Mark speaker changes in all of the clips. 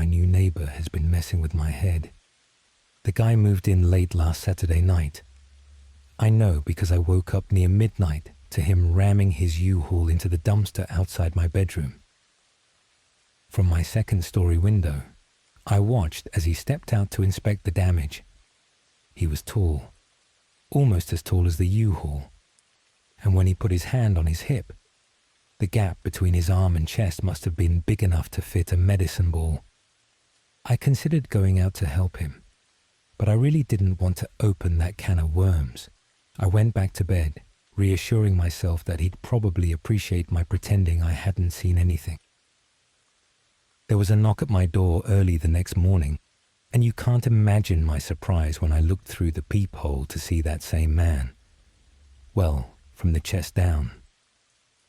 Speaker 1: my new neighbor has been messing with my head. The guy moved in late last Saturday night. I know because I woke up near midnight to him ramming his U-Haul into the dumpster outside my bedroom. From my second-story window, I watched as he stepped out to inspect the damage. He was tall, almost as tall as the U-Haul, and when he put his hand on his hip, the gap between his arm and chest must have been big enough to fit a medicine ball. I considered going out to help him, but I really didn't want to open that can of worms. I went back to bed, reassuring myself that he'd probably appreciate my pretending I hadn't seen anything. There was a knock at my door early the next morning, and you can't imagine my surprise when I looked through the peephole to see that same man. Well, from the chest down.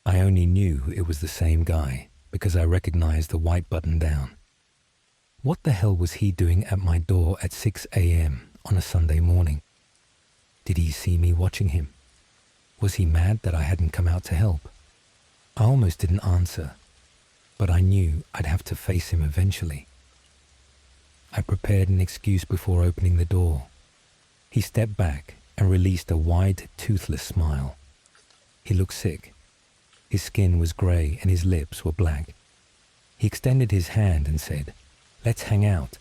Speaker 1: I only knew it was the same guy because I recognized the white button down. What the hell was he doing at my door at 6 a.m. on a Sunday morning? Did he see me watching him? Was he mad that I hadn't come out to help? I almost didn't answer, but I knew I'd have to face him eventually. I prepared an excuse before opening the door. He stepped back and released a wide, toothless smile. He looked sick. His skin was grey and his lips were black. He extended his hand and said, "Let's hang out."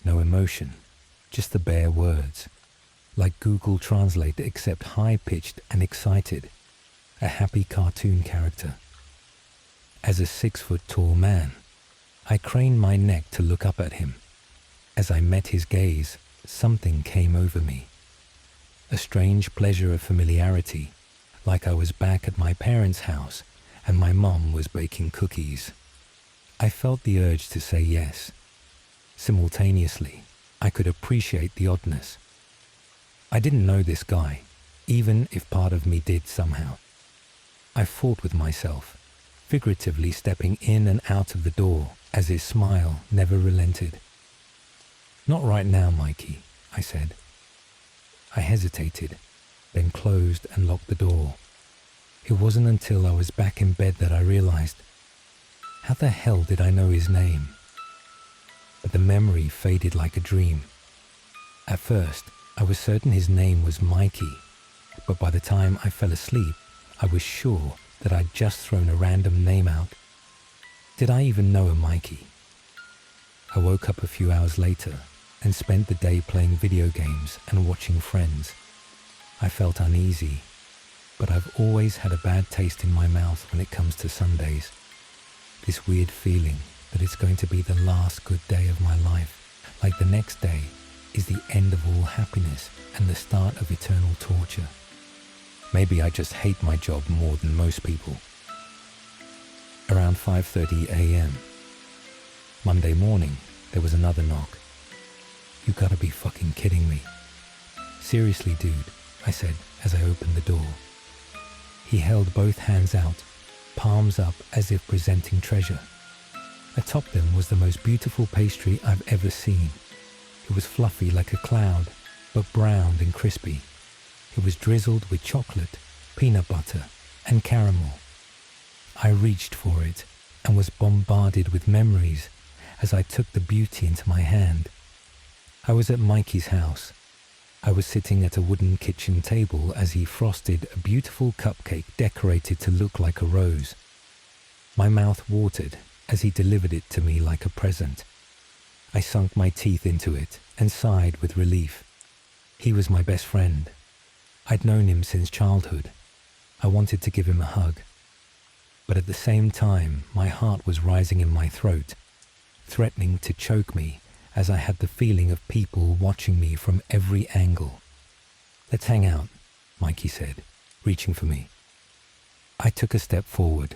Speaker 1: No emotion, just the bare words. Like Google Translate except high-pitched and excited. A happy cartoon character. As a 6-foot-tall man, I craned my neck to look up at him. As I met his gaze, something came over me. A strange pleasure of familiarity, like I was back at my parents' house and my mom was baking cookies. I felt the urge to say yes. Simultaneously, I could appreciate the oddness. I didn't know this guy, even if part of me did somehow. I fought with myself, figuratively stepping in and out of the door as his smile never relented. "Not right now, Mikey," I said. I hesitated, then closed and locked the door. It wasn't until I was back in bed that I realized, how the hell did I know his name? But the memory faded like a dream. At first, I was certain his name was Mikey, but by the time I fell asleep, I was sure that I'd just thrown a random name out. Did I even know a Mikey? I woke up a few hours later and spent the day playing video games and watching Friends. I felt uneasy, but I've always had a bad taste in my mouth when it comes to Sundays. This weird feeling that it's going to be the last good day of my life, like the next day is the end of all happiness and the start of eternal torture. Maybe I just hate my job more than most people. Around 5:30 a.m. Monday morning, there was another knock. "You gotta be fucking kidding me." "Seriously, dude," I said as I opened the door. He held both hands out, palms up as if presenting treasure. Atop them was the most beautiful pastry I've ever seen. It was fluffy like a cloud, but browned and crispy. It was drizzled with chocolate, peanut butter, and caramel. I reached for it and was bombarded with memories as I took the beauty into my hand. I was at Mikey's house. I was sitting at a wooden kitchen table as he frosted a beautiful cupcake decorated to look like a rose. My mouth watered as he delivered it to me like a present. I sunk my teeth into it and sighed with relief. He was my best friend. I'd known him since childhood. I wanted to give him a hug. But at the same time, my heart was rising in my throat, threatening to choke me as I had the feeling of people watching me from every angle. "Let's hang out," Mikey said, reaching for me. I took a step forward,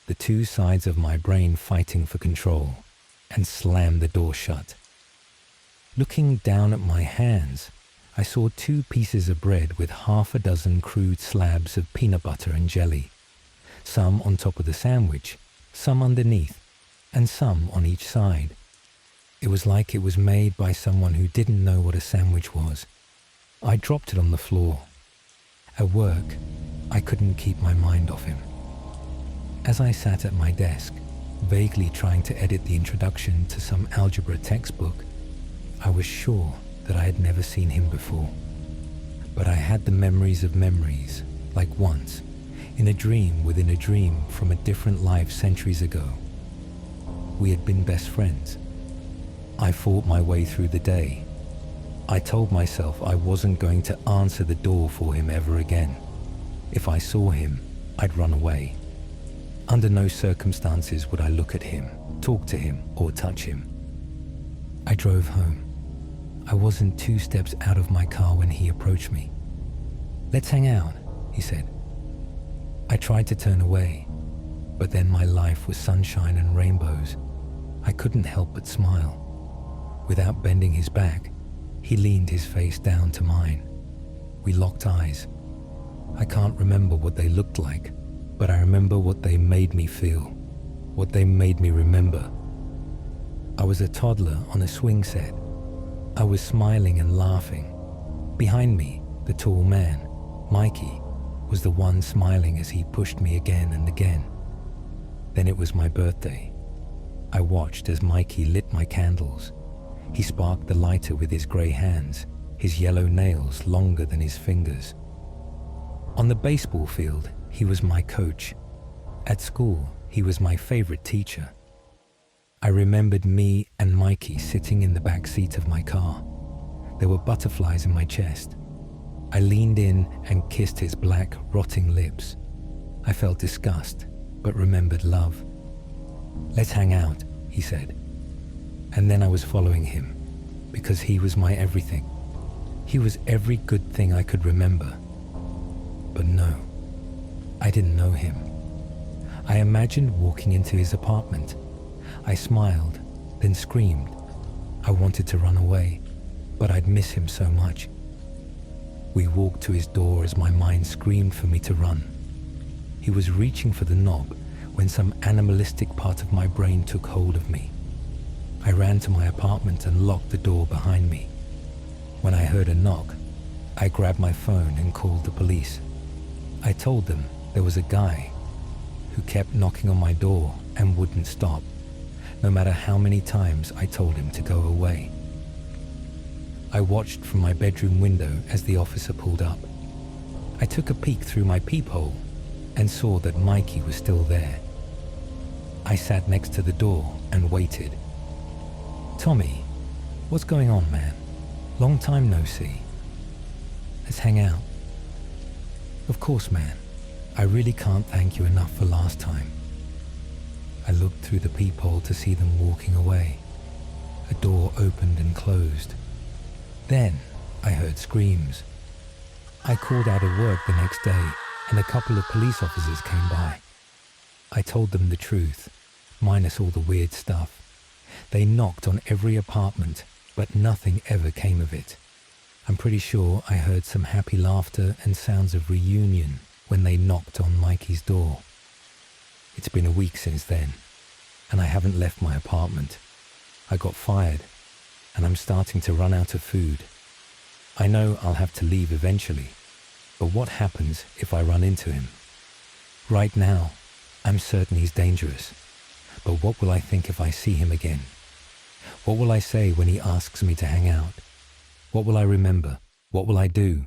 Speaker 1: the two sides of my brain fighting for control, and slammed the door shut. Looking down at my hands, I saw 2 pieces of bread with half a dozen crude slabs of peanut butter and jelly, some on top of the sandwich, some underneath, and some on each side. It was like it was made by someone who didn't know what a sandwich was. I dropped it on the floor. At work, I couldn't keep my mind off him. As I sat at my desk, vaguely trying to edit the introduction to some algebra textbook. I was sure that I had never seen him before. But I had the memories of memories, like once, in a dream within a dream from a different life centuries ago. We had been best friends. I fought my way through the day. I told myself I wasn't going to answer the door for him ever again. If I saw him, I'd run away. Under no circumstances would I look at him, talk to him, or touch him. I drove home. I wasn't 2 steps out of my car when he approached me. "Let's hang out," he said. I tried to turn away, but then my life was sunshine and rainbows. I couldn't help but smile. Without bending his back, he leaned his face down to mine. We locked eyes. I can't remember what they looked like, but I remember what they made me feel, what they made me remember. I was a toddler on a swing set. I was smiling and laughing. Behind me, the tall man, Mikey, was the one smiling as he pushed me again and again. Then it was my birthday. I watched as Mikey lit my candles. He sparked the lighter with his grey hands, his yellow nails longer than his fingers. On the baseball field, he was my coach. At school, he was my favorite teacher. I remembered me and Mikey sitting in the back seat of my car. There were butterflies in my chest. I leaned in and kissed his black, rotting lips. I felt disgust, but remembered love. "Let's hang out," he said. And then I was following him, because he was my everything. He was every good thing I could remember. But no, I didn't know him. I imagined walking into his apartment. I smiled, then screamed. I wanted to run away, but I'd miss him so much. We walked to his door as my mind screamed for me to run. He was reaching for the knob when some animalistic part of my brain took hold of me. I ran to my apartment and locked the door behind me. When I heard a knock, I grabbed my phone and called the police. I told them there was a guy who kept knocking on my door and wouldn't stop, no matter how many times I told him to go away. I watched from my bedroom window as the officer pulled up. I took a peek through my peephole and saw that Mikey was still there. I sat next to the door and waited. "Tommy, what's going on, man? Long time no see. Let's hang out." "Of course, man. I really can't thank you enough for last time." I looked through the peephole to see them walking away. A door opened and closed. Then I heard screams. I called out of work the next day, and a couple of police officers came by. I told them the truth, minus all the weird stuff. They knocked on every apartment, but nothing ever came of it. I'm pretty sure I heard some happy laughter and sounds of reunion when they knocked on Mikey's door. It's been a week since then, and I haven't left my apartment. I got fired, and I'm starting to run out of food. I know I'll have to leave eventually, but what happens if I run into him? Right now, I'm certain he's dangerous, but what will I think if I see him again? What will I say when he asks me to hang out? What will I remember? What will I do?